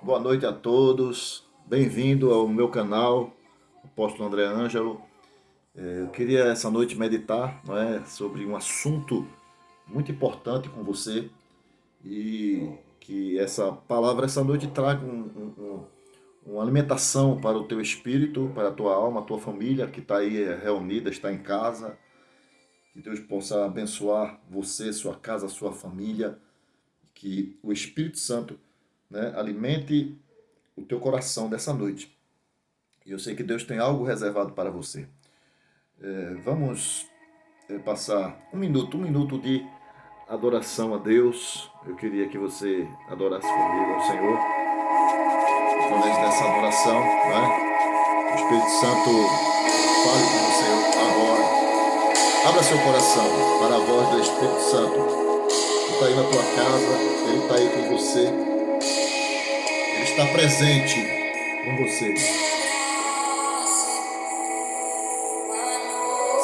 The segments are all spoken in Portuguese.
Boa noite a todos, bem-vindo ao meu canal, Apóstolo André Ângelo. Eu queria essa noite meditar, não é, sobre um assunto muito importante com você e que essa palavra essa noite traga uma alimentação para o teu espírito, para a tua alma, a tua família que está aí reunida, está em casa. Que Deus possa abençoar você, sua casa, sua família, que o Espírito Santo, né, alimente o teu coração dessa noite. E eu sei que Deus tem algo reservado para você. Vamos passar um minuto de adoração a Deus. Eu queria que você adorasse comigo ao Senhor, através dessa adoração, né? O Espírito Santo fale com você agora. Abra seu coração para a voz do Espírito Santo. Ele está aí na tua casa, Ele está aí com você, Ele está presente com você.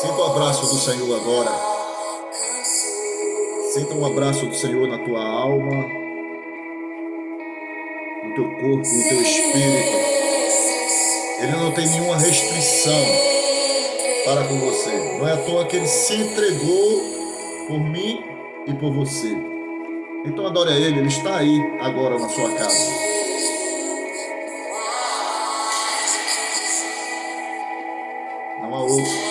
Sinta o abraço do Senhor agora. Sinta um abraço do Senhor na tua alma, no teu corpo, no teu espírito. Ele não tem nenhuma restrição para com você. Não é à toa que Ele se entregou por mim e por você. Então adore a Ele, Ele está aí agora na sua casa. Não há outro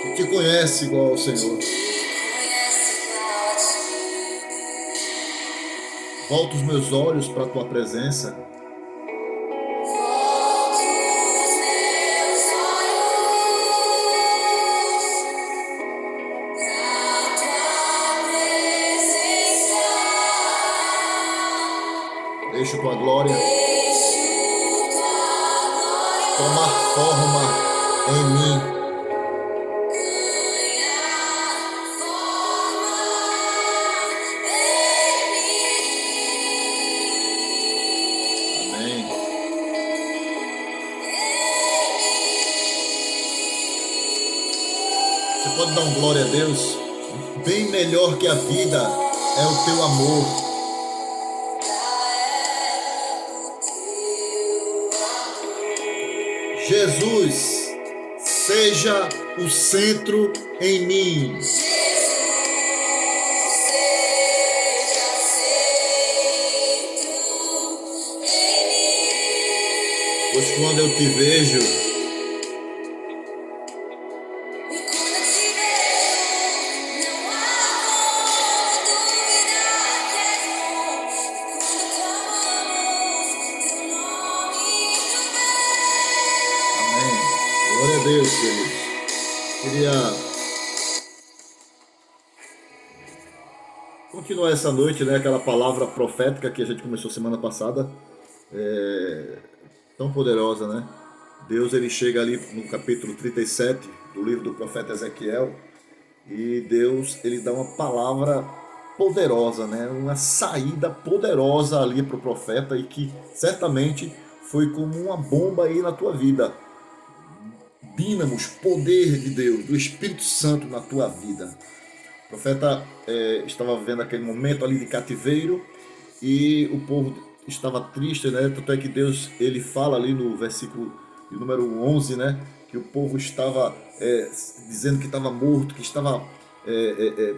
que te conhece igual ao Senhor. Volto os meus olhos para a tua presença. Deixa tua glória tomar forma em mim. Amém. Você pode dar um glória a Deus? Bem melhor que a vida é o teu amor. Jesus, seja o centro em mim. Pois quando eu te vejo, glória a Deus, queridos. Queria continuar essa noite, né? Aquela palavra profética que a gente começou semana passada, tão poderosa, né? Deus, ele chega ali no capítulo 37 do livro do profeta Ezequiel e Deus, ele dá uma palavra poderosa, né? Uma saída poderosa ali para o profeta e que certamente foi como uma bomba aí na tua vida. Dínamos, poder de Deus, do Espírito Santo na tua vida. O profeta estava vivendo aquele momento ali de cativeiro e o povo estava triste, né? Tanto é que Deus, ele fala ali no versículo número 11, né? Que o povo estava dizendo que estava morto, que estava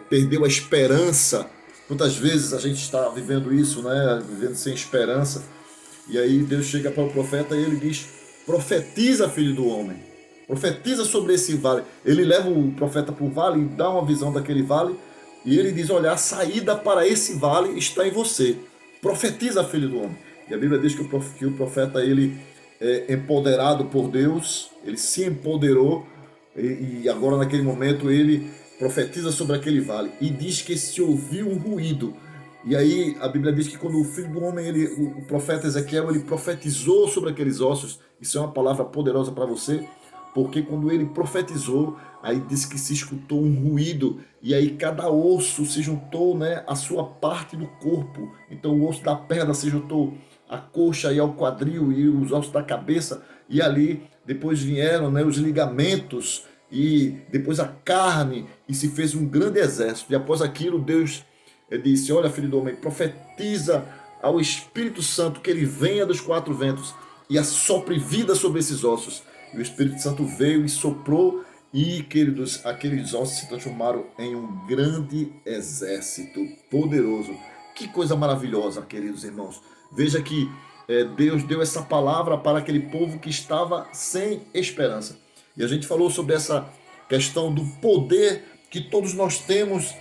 perdeu a esperança. Quantas vezes a gente está vivendo isso, né? Vivendo sem esperança. E aí Deus chega para o profeta e ele diz: profetiza, filho do homem. Profetiza sobre esse vale. Ele leva o profeta para o vale e dá uma visão daquele vale. E ele diz: olha, a saída para esse vale está em você. Profetiza, filho do homem. E a Bíblia diz que o profeta, ele é empoderado por Deus. Ele se empoderou. E agora naquele momento ele profetiza sobre aquele vale. E diz que se ouviu um ruído. E aí a Bíblia diz que quando o filho do homem, o profeta Ezequiel, ele profetizou sobre aqueles ossos. Isso é uma palavra poderosa para você. Porque quando ele profetizou, aí diz que se escutou um ruído, e aí cada osso se juntou, né, à sua parte do corpo. Então o osso da perna se juntou à coxa e ao quadril, e os ossos da cabeça, e ali depois vieram, né, os ligamentos, e depois a carne, e se fez um grande exército. E após aquilo, Deus disse: olha, filho do homem, profetiza ao Espírito Santo que ele venha dos quatro ventos e assopre vida sobre esses ossos. E o Espírito Santo veio e soprou, e, queridos, aqueles ossos se transformaram em um grande exército poderoso. Que coisa maravilhosa, queridos irmãos. Veja que Deus deu essa palavra para aquele povo que estava sem esperança. E a gente falou sobre essa questão do poder que todos nós temos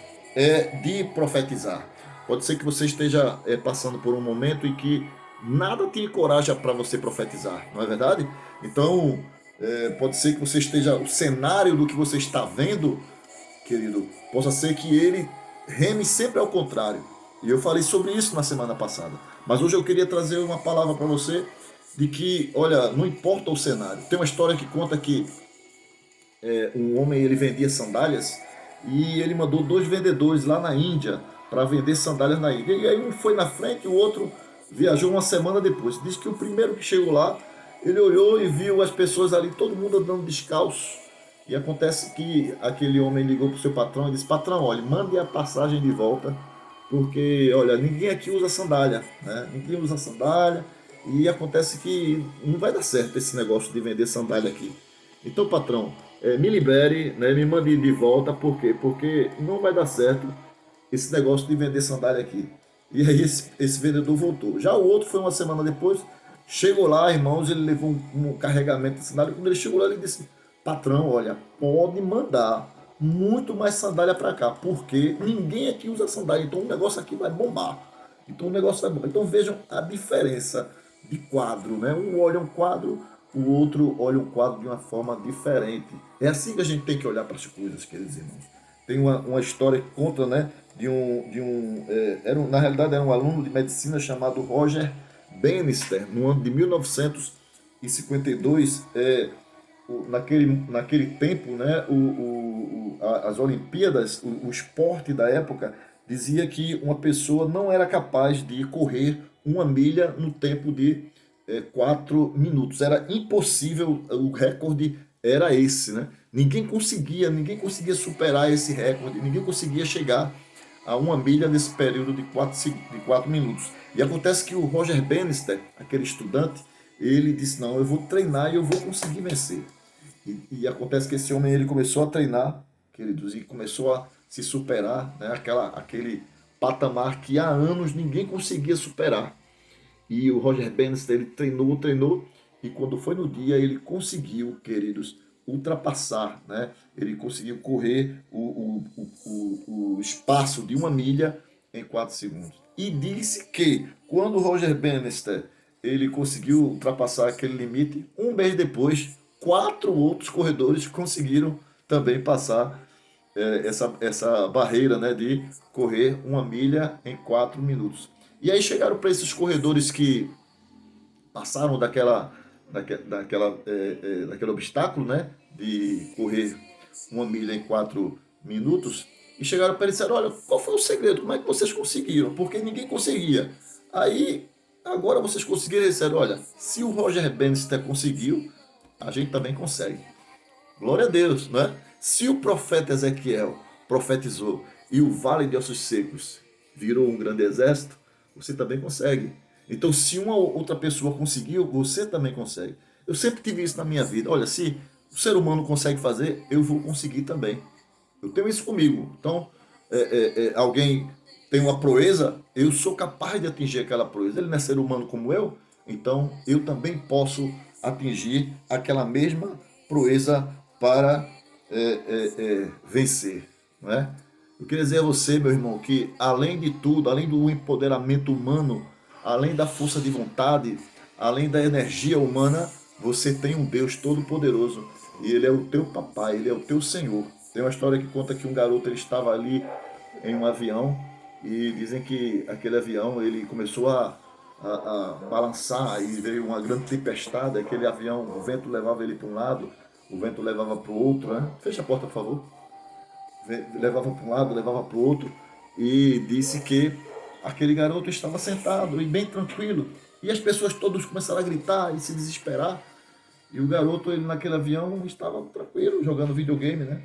de profetizar. Pode ser que você esteja passando por um momento em que nada te encoraja para você profetizar, não é verdade? Então, pode ser que você esteja, o cenário do que você está vendo, querido, possa ser que ele reme sempre ao contrário. E eu falei sobre isso na semana passada. Mas hoje eu queria trazer uma palavra para você de que, olha, não importa o cenário. Tem uma história que conta que um homem ele vendia sandálias e ele mandou dois vendedores lá na Índia para vender sandálias na Índia. E aí um foi na frente e o outro viajou uma semana depois. Diz que o primeiro que chegou lá, ele olhou e viu as pessoas ali, todo mundo andando descalço. E acontece que aquele homem ligou para o seu patrão e disse: patrão, olha, mande a passagem de volta, porque, olha, ninguém aqui usa sandália, né? Ninguém usa sandália. E acontece que não vai dar certo esse negócio de vender sandália aqui. Então, patrão, me libere, né, me mande de volta, por quê? Porque não vai dar certo esse negócio de vender sandália aqui. E aí esse vendedor voltou. Já o outro foi uma semana depois, chegou lá, irmãos, ele levou um carregamento de sandália. Quando ele chegou lá, ele disse: patrão, olha, pode mandar muito mais sandália para cá, porque ninguém aqui usa sandália, então o negócio aqui vai bombar. Então o negócio vai bombar. Então vejam a diferença de quadro, né? Um olha um quadro, o outro olha um quadro de uma forma diferente. É assim que a gente tem que olhar para as coisas, queridos irmãos. Tem uma história que conta, né, na realidade era um aluno de medicina chamado Roger Bannister, no ano de 1952. Naquele tempo, né, as Olimpíadas, o esporte da época, dizia que uma pessoa não era capaz de correr uma milha no tempo de 4 minutos. Era impossível, o recorde era esse, né? Ninguém conseguia superar esse recorde, ninguém conseguia chegar a uma milha nesse período de 4 minutos. E acontece que o Roger Bannister, aquele estudante, ele disse: não, eu vou treinar e eu vou conseguir vencer. E acontece que esse homem ele começou a treinar, queridos, e começou a se superar, né? Aquele patamar que há anos ninguém conseguia superar. E o Roger Bannister ele treinou, e quando foi no dia ele conseguiu, queridos, ultrapassar, né? Ele conseguiu correr o espaço de uma milha em 4 segundos. E disse que quando o Roger Bannister ele conseguiu ultrapassar aquele limite, um mês depois, 4 outros corredores conseguiram também passar essa barreira, né, de correr uma milha em 4 minutos. E aí chegaram para esses corredores que passaram daquele obstáculo, né, de correr uma milha em 4 minutos, e chegaram para ele e disseram: olha, qual foi o segredo? Como é que vocês conseguiram? Porque ninguém conseguia. Aí, agora vocês conseguiram. Eles disseram: olha, se o Roger Bannister conseguiu, a gente também consegue. Glória a Deus, né? Se o profeta Ezequiel profetizou e o vale de ossos secos virou um grande exército, você também consegue. Então, se uma outra pessoa conseguiu, você também consegue. Eu sempre tive isso na minha vida. Olha, se o ser humano consegue fazer, eu vou conseguir também. Eu tenho isso comigo. Então, alguém tem uma proeza, eu sou capaz de atingir aquela proeza. Ele não é ser humano como eu, então eu também posso atingir aquela mesma proeza para vencer. Não é? Eu queria dizer a você, meu irmão, que além de tudo, além do empoderamento humano, além da força de vontade, além da energia humana, você tem um Deus todo-poderoso. E Ele é o teu papai, Ele é o teu Senhor. Tem uma história que conta que um garoto ele estava ali em um avião e dizem que aquele avião ele começou a balançar e veio uma grande tempestade. Aquele avião, o vento levava ele para um lado, o vento levava para o outro, né? Fecha a porta, por favor. Levava para um lado, levava para o outro, e disse que aquele garoto estava sentado e bem tranquilo. E as pessoas todas começaram a gritar e se desesperar. E o garoto, ele naquele avião, estava tranquilo, jogando videogame, né?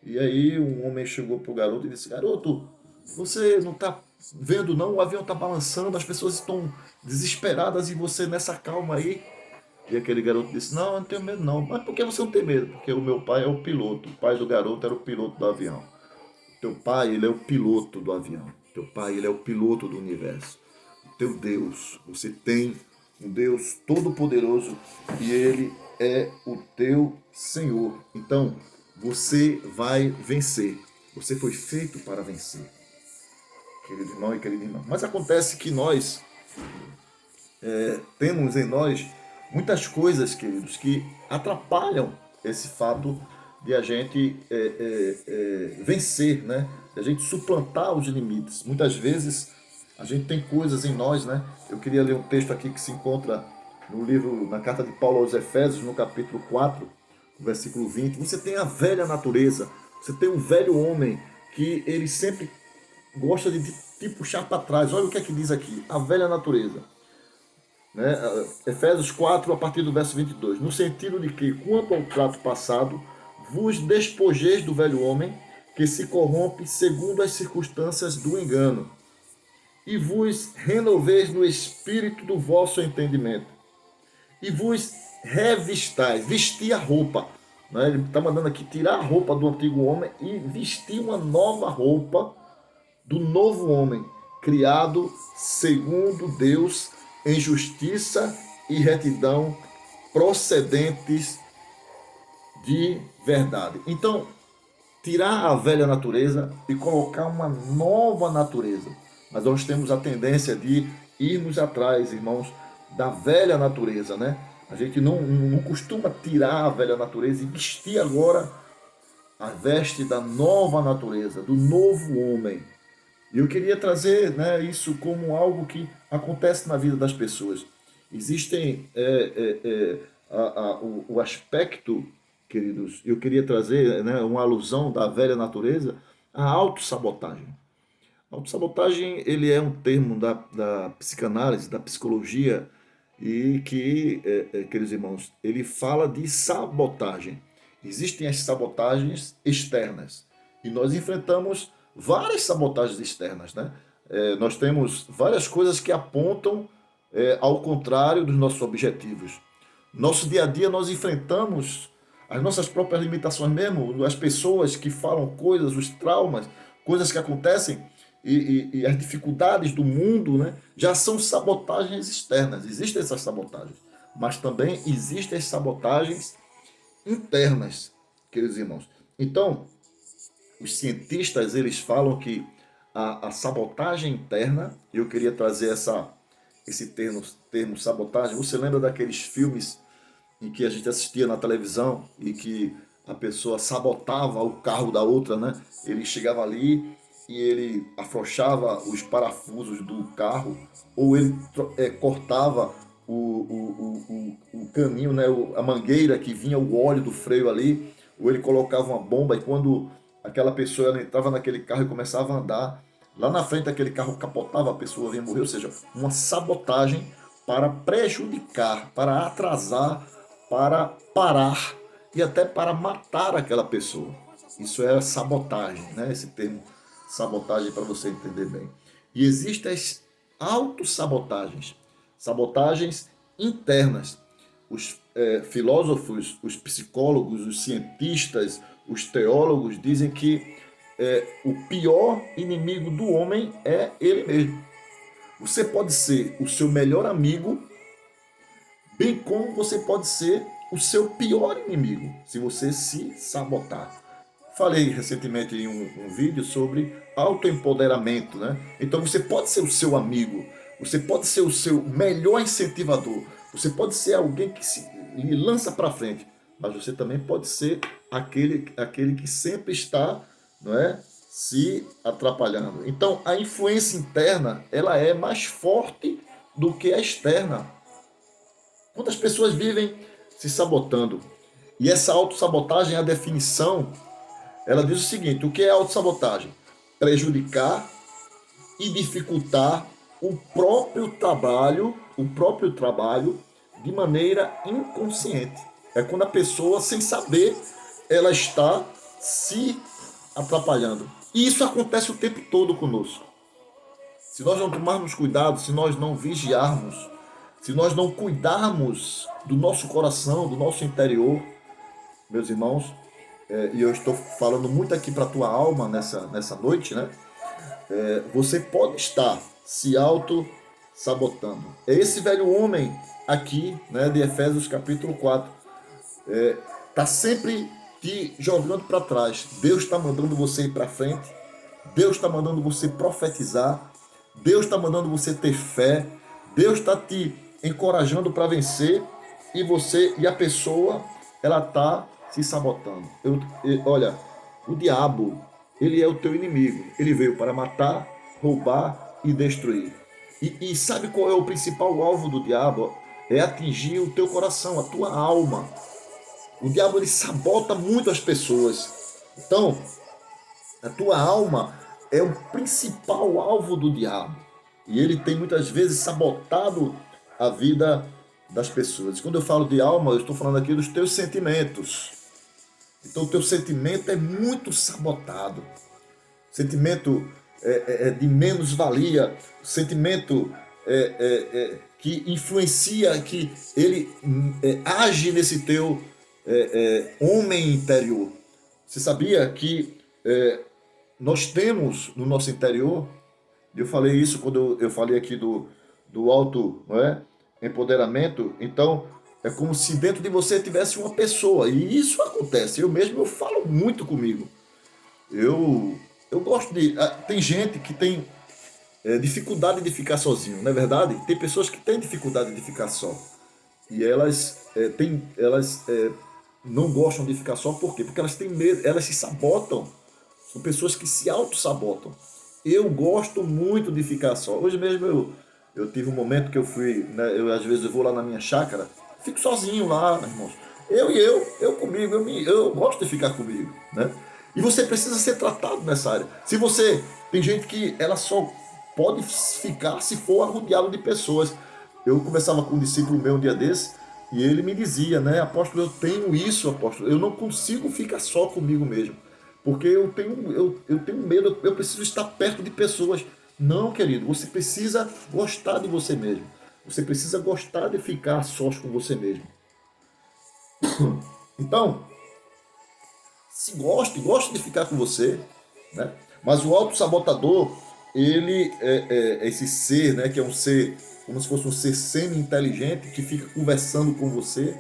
E aí um homem chegou pro garoto e disse: garoto, você não está vendo não? O avião está balançando, as pessoas estão desesperadas e você nessa calma aí. E aquele garoto disse, não, eu não tenho medo não. Mas por que você não tem medo? Porque o meu pai é o piloto. O pai do garoto era o piloto do avião. Teu pai, ele é o piloto do avião. Teu pai, ele é o piloto do universo. O teu Deus, você tem um Deus todo-poderoso e ele é o teu Senhor. Então, você vai vencer. Você foi feito para vencer, querido irmão e querida irmã. Mas acontece que nós temos em nós muitas coisas, queridos, que atrapalham esse fato de a gente vencer, né? De a gente suplantar os limites. Muitas vezes a gente tem coisas em nós, né? Eu queria ler um texto aqui que se encontra no livro, na carta de Paulo aos Efésios, no capítulo 4, versículo 20. Você tem a velha natureza, você tem um velho homem que ele sempre gosta de te puxar para trás. Olha o que é que diz aqui, a velha natureza. Né? Efésios 4, a partir do verso 22. No sentido de que, quanto ao trato passado, vos despojeis do velho homem, que se corrompe segundo as circunstâncias do engano, e vos renoveis no espírito do vosso entendimento, e vos revistais, vestir a roupa. Né? Ele está mandando aqui tirar a roupa do antigo homem e vestir uma nova roupa do novo homem, criado segundo Deus, em justiça e retidão, procedentes de verdade. Então, tirar a velha natureza e colocar uma nova natureza. Mas nós temos a tendência de irmos atrás, irmãos, da velha natureza, né? A gente não costuma tirar a velha natureza e vestir agora a veste da nova natureza, do novo homem. E eu queria trazer, né, isso como algo que acontece na vida das pessoas. Existem o aspecto, queridos, eu queria trazer, né, uma alusão da velha natureza, a autossabotagem. A autossabotagem, ele é um termo da psicanálise, da psicologia, e que, queridos irmãos, ele fala de sabotagem. Existem as sabotagens externas, e nós enfrentamos várias sabotagens externas, né? Nós temos várias coisas que apontam ao contrário dos nossos objetivos. Nosso dia a dia nós enfrentamos as nossas próprias limitações mesmo, as pessoas que falam coisas, os traumas, coisas que acontecem e as dificuldades do mundo, né, já são sabotagens externas. Existem essas sabotagens, mas também existem as sabotagens internas, queridos irmãos. Então, os cientistas, eles falam que a sabotagem interna, eu queria trazer esse termo sabotagem. Você lembra daqueles filmes em que a gente assistia na televisão e que a pessoa sabotava o carro da outra, né? Ele chegava ali e ele afrouxava os parafusos do carro, ou ele cortava o caninho, né? A mangueira que vinha o óleo do freio ali, ou ele colocava uma bomba, e quando aquela pessoa ela entrava naquele carro e começava a andar, lá na frente aquele carro capotava, a pessoa vinha morrer. Ou seja, uma sabotagem para prejudicar, para atrasar, para parar e até para matar aquela pessoa. Isso é sabotagem, né? Esse termo sabotagem, para você entender bem. E existem as autossabotagens, sabotagens internas. Os filósofos, os psicólogos, os cientistas, os teólogos dizem que o pior inimigo do homem é ele mesmo. Você pode ser o seu melhor amigo, bem como você pode ser o seu pior inimigo, se você se sabotar. Falei recentemente em um vídeo sobre autoempoderamento, né? Então você pode ser o seu amigo, você pode ser o seu melhor incentivador, você pode ser alguém que lhe lança para frente, mas você também pode ser aquele que sempre está, não é, se atrapalhando. Então a influência interna, ela é mais forte do que a externa. Quantas pessoas vivem se sabotando? E essa autossabotagem, a definição, ela diz o seguinte: o que é autossabotagem? Prejudicar e dificultar o próprio trabalho de maneira inconsciente. É quando a pessoa, sem saber, ela está se atrapalhando. E isso acontece o tempo todo conosco. Se nós não tomarmos cuidado, se nós não vigiarmos, se nós não cuidarmos do nosso coração, do nosso interior, meus irmãos, e eu estou falando muito aqui para a tua alma nessa noite, né? Você pode estar se auto-sabotando. É esse velho homem aqui, né, de Efésios capítulo 4, está sempre te jogando para trás. Deus está mandando você ir para frente, Deus está mandando você profetizar, Deus está mandando você ter fé, Deus está te encorajando para vencer e a pessoa, ela está se sabotando. Olha, o diabo, ele é o teu inimigo. Ele veio para matar, roubar e destruir. E sabe qual é o principal alvo do diabo? É atingir o teu coração, a tua alma. O diabo, ele sabota muito as pessoas. Então, a tua alma é o principal alvo do diabo. E ele tem muitas vezes sabotado a vida das pessoas. Quando eu falo de alma, eu estou falando aqui dos teus sentimentos. Então o teu sentimento é muito sabotado. Sentimento de menos-valia, sentimento que influencia, que ele age nesse teu homem interior. Você sabia que nós temos no nosso interior, eu falei isso quando eu falei aqui do auto, não é? Empoderamento, então é como se dentro de você tivesse uma pessoa, e isso acontece, eu falo muito comigo. Eu gosto de. Tem gente que tem dificuldade de ficar sozinho, não é verdade? Tem pessoas que têm dificuldade de ficar só. E elas não gostam de ficar só, por quê? Porque elas têm medo, elas se sabotam. São pessoas que se auto-sabotam. Eu gosto muito de ficar só. Hoje mesmo eu tive um momento que eu fui, né, às vezes eu vou lá na minha chácara, fico sozinho lá, meus irmãos. Eu comigo, eu gosto de ficar comigo, né? E você precisa ser tratado nessa área. Se você, tem gente que ela só pode ficar se for arrodeado de pessoas. Eu conversava com um discípulo meu um dia desse, e ele me dizia, né, apóstolo, eu tenho isso, apóstolo, eu não consigo ficar só comigo mesmo, porque eu tenho medo, eu preciso estar perto de pessoas. Não, querido, você precisa gostar de você mesmo. Você precisa gostar de ficar sós com você mesmo. Então, se goste de ficar com você, né? Mas o autossabotador, ele é esse ser, né, que é um ser, como se fosse um ser semi-inteligente, que fica conversando com você.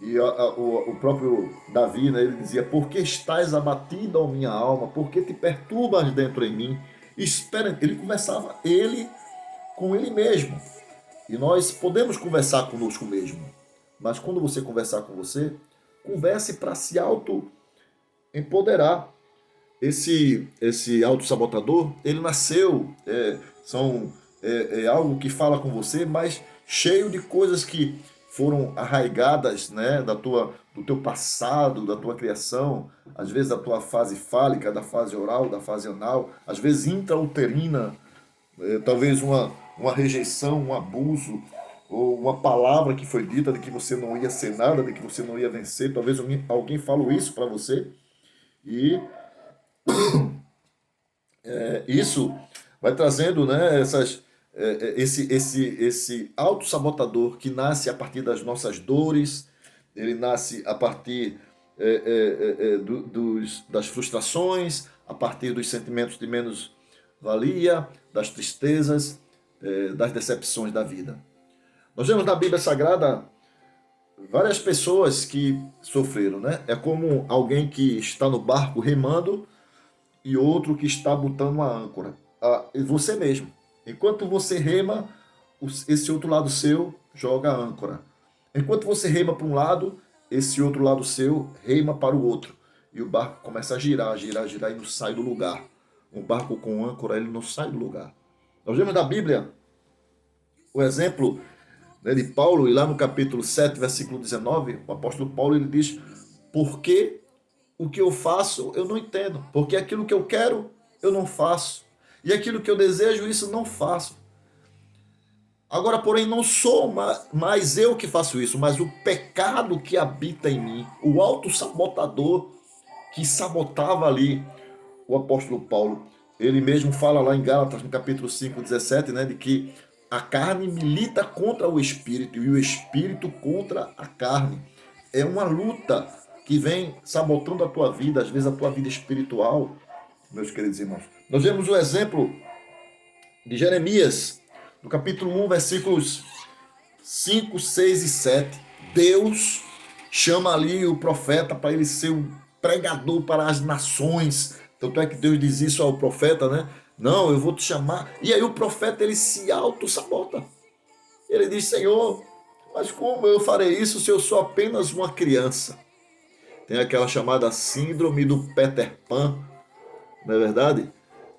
E o próprio Davi, né, ele dizia: por que estás abatido, ó minha alma? Por que te perturbas dentro em mim? Espera, ele conversava com ele mesmo. E nós podemos conversar conosco mesmo. Mas quando você conversar com você, converse para se auto-empoderar. Esse auto-sabotador, ele nasceu, algo que fala com você, mas cheio de coisas que foram arraigadas, né, do teu passado, da tua criação, às vezes da tua fase fálica, da fase oral, da fase anal, às vezes intrauterina, talvez uma rejeição, um abuso, ou uma palavra que foi dita de que você não ia ser nada, de que você não ia vencer. Talvez alguém falou isso para você, e isso vai trazendo, né, esse autossabotador que nasce a partir das nossas dores, ele nasce a partir das frustrações, a partir dos sentimentos de menos-valia, das tristezas, das decepções da vida. Nós vemos na Bíblia Sagrada várias pessoas que sofreram, né? É como alguém que está no barco remando e outro que está botando uma âncora. Você mesmo. Enquanto você rema, esse outro lado seu joga a âncora. Enquanto você rema para um lado, esse outro lado seu rema para o outro. E o barco começa a girar e não sai do lugar. Um barco com âncora, ele não sai do lugar. Nós vemos na Bíblia o exemplo, né, de Paulo, e lá no capítulo 7, versículo 19, o apóstolo Paulo, ele diz: porque o que eu faço eu não entendo, porque aquilo que eu quero eu não faço, e aquilo que eu desejo, isso não faço. Agora, porém, não sou mais eu que faço isso, mas o pecado que habita em mim, o autossabotador que sabotava ali o apóstolo Paulo. ele mesmo fala lá em Gálatas, no capítulo 5, 17, né, de que a carne milita contra o espírito e o espírito contra a carne. É uma luta que vem sabotando a tua vida, às vezes a tua vida espiritual, meus queridos irmãos. Nós vemos o exemplo de Jeremias, no capítulo 1, versículos 5, 6 e 7. Deus chama ali o profeta para ele ser um pregador para as nações. Tanto é que Deus diz isso ao profeta, né? Não, eu vou te chamar. E aí o profeta, ele se auto-sabota. Ele diz, Senhor, mas como eu farei isso se eu sou apenas uma criança? Tem aquela chamada síndrome do Peter Pan, não é verdade?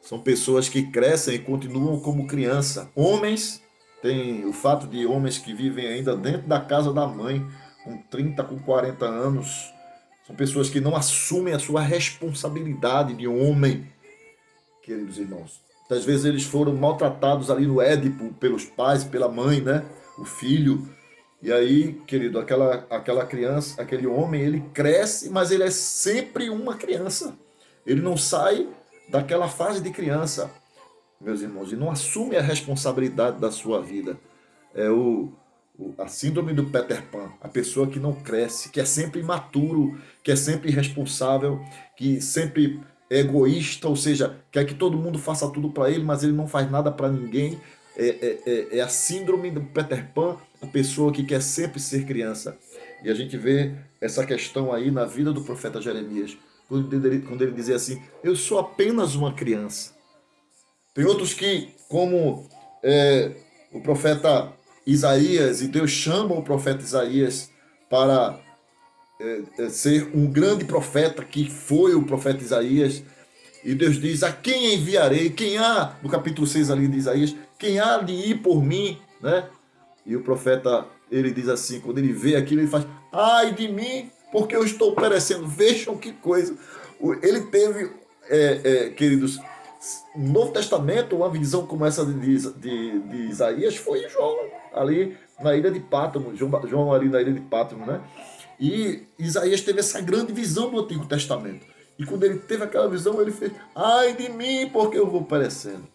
São pessoas que crescem e continuam como criança. Homens, tem o fato de homens que vivem ainda dentro da casa da mãe, com 30, com 40 anos. São pessoas que não assumem a sua responsabilidade de homem, queridos irmãos. Muitas vezes eles foram maltratados ali no Édipo pelos pais, pela mãe, né? O filho. E aí, querido, aquela criança, aquele homem, ele cresce, mas ele é sempre uma criança. Ele não sai daquela fase de criança, meus irmãos, e não assume a responsabilidade da sua vida. É a síndrome do Peter Pan, a pessoa que não cresce, que é sempre imaturo, que é sempre irresponsável, que sempre é egoísta, ou seja, quer que todo mundo faça tudo para ele, mas ele não faz nada para ninguém. É a síndrome do Peter Pan, a pessoa que quer sempre ser criança. E a gente vê essa questão aí na vida do profeta Jeremias, quando ele dizia assim, eu sou apenas uma criança. Tem outros que, como o profeta Isaías, e Deus chama o profeta Isaías para ser um grande profeta, que foi o profeta Isaías, e Deus diz, a quem enviarei? Quem há, no capítulo 6 ali de Isaías, quem há de ir por mim? Né? E o profeta, ele diz assim, quando ele vê aquilo, ele faz, ai de mim, porque eu estou perecendo. Vejam que coisa. Ele teve, queridos, no Novo Testamento, uma visão como essa de Isaías foi João, ali na ilha de Pátamo, João ali na ilha de Pátamo, né? E Isaías teve essa grande visão do Antigo Testamento. E quando ele teve aquela visão, ele fez, ai de mim, porque eu vou perecendo.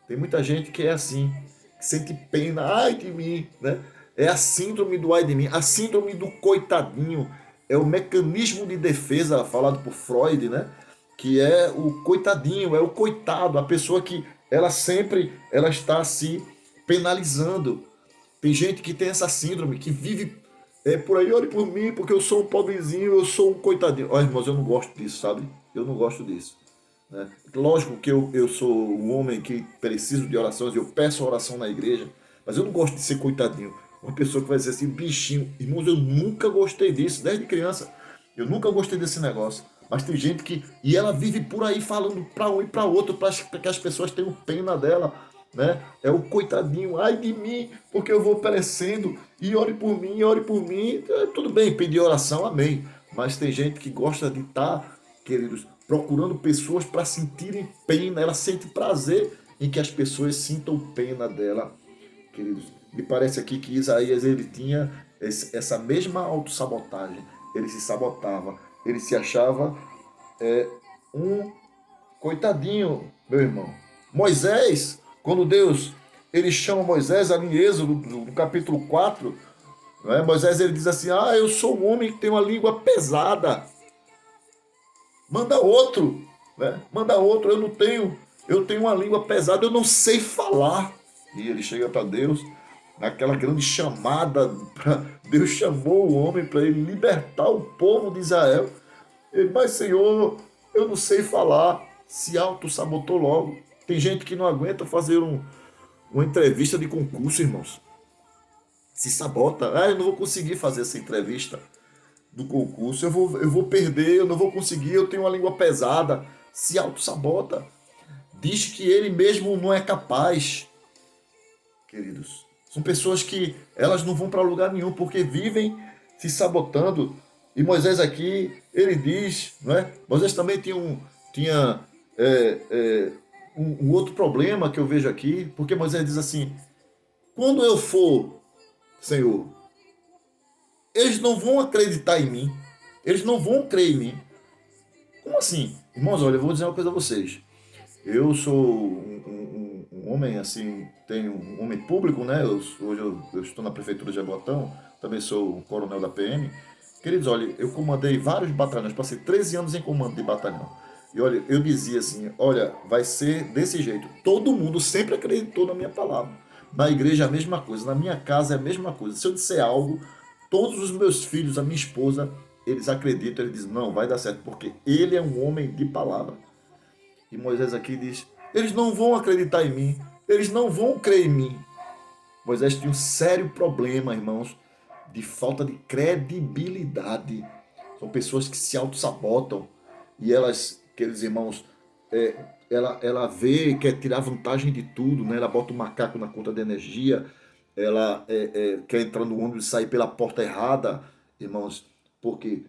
Tem muita gente que é assim, que sente pena, ai de mim, né? É a síndrome do ai de mim, a síndrome do coitadinho, é o mecanismo de defesa falado por Freud, né? Que é o coitadinho, é o coitado, a pessoa que ela está se penalizando. Tem gente que tem essa síndrome, que vive por aí, ore por mim, porque eu sou um pobrezinho, eu sou um coitadinho. Olha, irmãos, eu não gosto disso, sabe? Eu não gosto disso. Né? Lógico que eu sou um homem que preciso de orações, eu peço oração na igreja, mas eu não gosto de ser coitadinho. Uma pessoa que vai dizer assim, bichinho. Irmãos, eu nunca gostei disso, desde criança. Eu nunca gostei desse negócio. Mas tem gente que... E ela vive por aí falando para um e para outro, para que as pessoas tenham pena dela. Né? É o coitadinho, ai de mim, porque eu vou perecendo, e ore por mim, ore por mim. Tudo bem, pedir oração, amém. Mas tem gente que gosta de estar, queridos, procurando pessoas para sentirem pena. Ela sente prazer em que as pessoas sintam pena dela, queridos. Me parece aqui que Isaías, ele tinha essa mesma autossabotagem. Ele se sabotava, ele se achava um coitadinho, meu irmão. Moisés, quando Deus ele chama Moisés ali em Êxodo, no capítulo 4, né? Moisés ele diz assim, eu sou um homem que tem uma língua pesada. Manda outro, né? Manda outro, eu tenho uma língua pesada, eu não sei falar. E ele chega para Deus, naquela grande chamada, Deus chamou o homem para ele libertar o povo de Israel. Ele, mas Senhor, eu não sei falar. Se auto-sabotou logo. Tem gente que não aguenta fazer uma entrevista de concurso, irmãos. Se sabota. Eu não vou conseguir fazer essa entrevista do concurso. Eu vou perder, eu não vou conseguir, eu tenho uma língua pesada. Se auto-sabota. Diz que ele mesmo não é capaz. Queridos, são pessoas que elas não vão para lugar nenhum porque vivem se sabotando. E Moisés aqui, ele diz, não é? Moisés também tinha um outro problema que eu vejo aqui, porque Moisés diz assim, quando eu for, Senhor, eles não vão acreditar em mim, eles não vão crer em mim. Como assim? Irmãos, olha, eu vou dizer uma coisa a vocês. Eu sou um homem, assim, tenho um homem público, né? Hoje eu estou na prefeitura de Jabotão, também sou um coronel da PM. Queridos, olha, eu comandei vários batalhões, passei 13 anos em comando de batalhão. E olha, eu dizia assim, olha, vai ser desse jeito. Todo mundo sempre acreditou na minha palavra. Na igreja é a mesma coisa, na minha casa é a mesma coisa. Se eu disser algo, todos os meus filhos, a minha esposa, eles acreditam, eles dizem, não, vai dar certo, porque ele é um homem de palavra. E Moisés aqui diz: eles não vão acreditar em mim, eles não vão crer em mim. Moisés tinha um sério problema, irmãos, de falta de credibilidade. São pessoas que se auto-sabotam e elas, aqueles irmãos, ela vê, quer tirar vantagem de tudo, né? Ela bota o macaco na conta de energia, ela quer entrar no ônibus e sair pela porta errada, irmãos, porque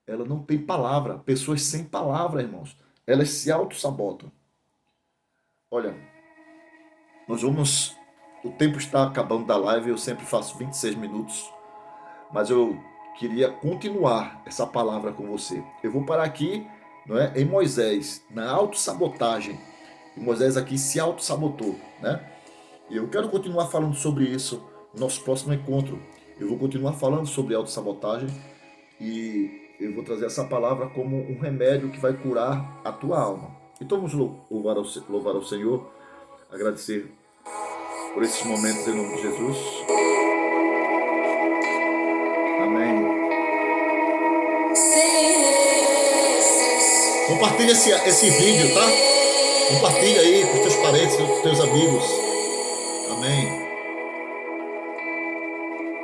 ela não tem palavra. Pessoas sem palavra, irmãos, elas se auto-sabotam. Olha, nós vamos. O tempo está acabando da live, eu sempre faço 26 minutos, mas eu queria continuar essa palavra com você. Eu vou parar aqui, não é, em Moisés, na autossabotagem. E Moisés aqui se autossabotou, né? E eu quero continuar falando sobre isso no nosso próximo encontro. Eu vou continuar falando sobre autossabotagem e eu vou trazer essa palavra como um remédio que vai curar a tua alma. Então vamos louvar ao Senhor, agradecer por esses momentos em nome de Jesus. Amém. Compartilha esse vídeo, tá? Compartilha aí com os teus parentes, com os teus amigos. Amém.